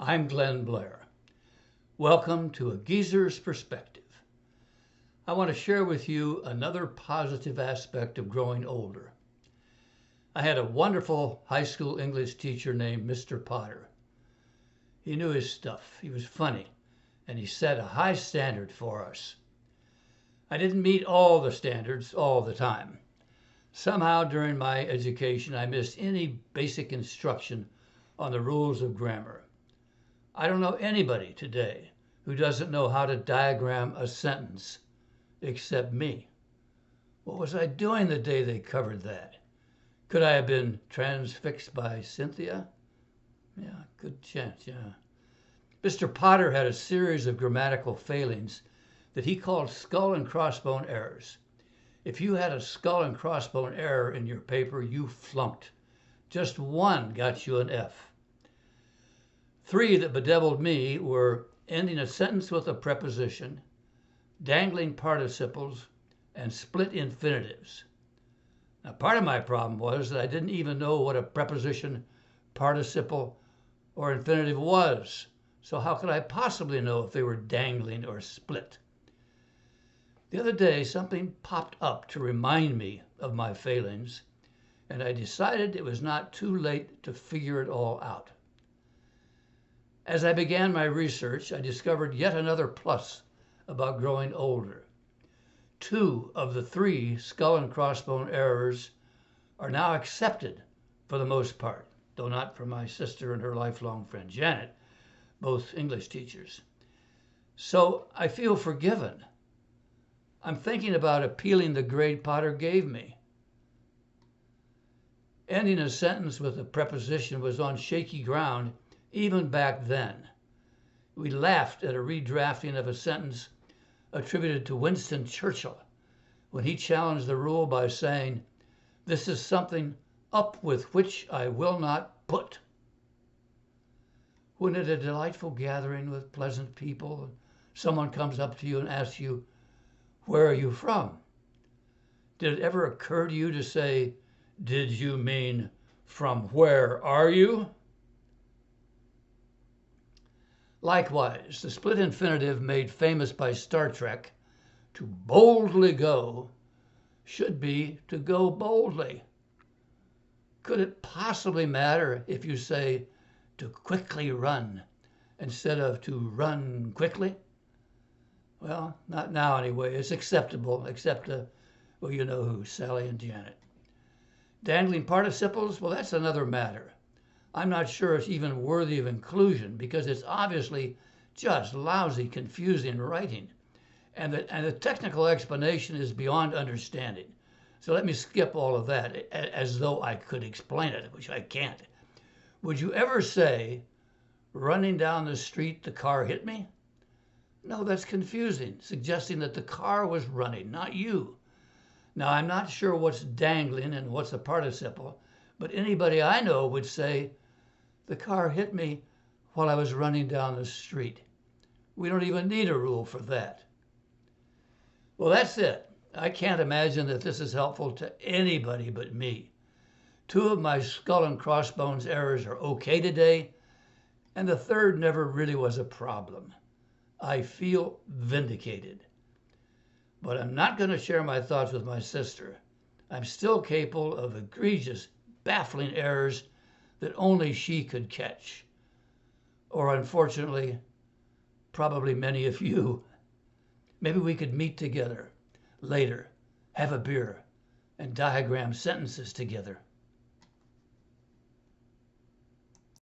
I'm Glenn Blair. Welcome to A Geezer's Perspective. I want to share with you another positive aspect of growing older. I had a wonderful high school English teacher named Mr. Potter. He knew his stuff, he was funny, and he set a high standard for us. I didn't meet all the standards all the time. Somehow during my education I missed any basic instruction on the rules of grammar. I don't know anybody today who doesn't know how to diagram a sentence, except me. What was I doing the day they covered that? Could I have been transfixed by Cynthia? Yeah, good chance, yeah. Mr. Potter had a series of grammatical failings that he called skull and crossbone errors. If you had a skull and crossbone error in your paper, you flunked. Just one got you an F. 3 that bedeviled me were ending a sentence with a preposition, dangling participles, and split infinitives. Now, part of my problem was that I didn't even know what a preposition, participle, or infinitive was. So how could I possibly know if they were dangling or split? The other day, something popped up to remind me of my failings, and I decided it was not too late to figure it all out. As I began my research, I discovered yet another plus about growing older. 2 of the 3 skull and crossbone errors are now accepted for the most part, though not for my sister and her lifelong friend Janet, both English teachers. So I feel forgiven. I'm thinking about appealing the grade Potter gave me. Ending a sentence with a preposition was on shaky ground even back then. We laughed at a redrafting of a sentence attributed to Winston Churchill when he challenged the rule by saying, "This is something up with which I will not put." When at a delightful gathering with pleasant people, someone comes up to you and asks you, "Where are you from?" Did it ever occur to you to say, "Did you mean from where are you?" Likewise, the split infinitive made famous by Star Trek, to boldly go, should be to go boldly. Could it possibly matter if you say to quickly run instead of to run quickly? Well, not now anyway. It's acceptable, except well, you know who, Sally and Janet. Dangling participles, well, that's another matter. I'm not sure it's even worthy of inclusion because it's obviously just lousy, confusing writing. And the technical explanation is beyond understanding. So let me skip all of that as though I could explain it, which I can't. Would you ever say, "Running down the street, the car hit me"? No, that's confusing, suggesting that the car was running, not you. Now, I'm not sure what's dangling and what's a participle, but anybody I know would say, "The car hit me while I was running down the street." We don't even need a rule for that. Well, that's it. I can't imagine that this is helpful to anybody but me. 2 of my skull and crossbones errors are okay today, and the 3rd never really was a problem. I feel vindicated. But I'm not going to share my thoughts with my sister. I'm still capable of egregious, baffling errors that only she could catch. Or unfortunately, probably many of you. Maybe we could meet together later, have a beer, and diagram sentences together.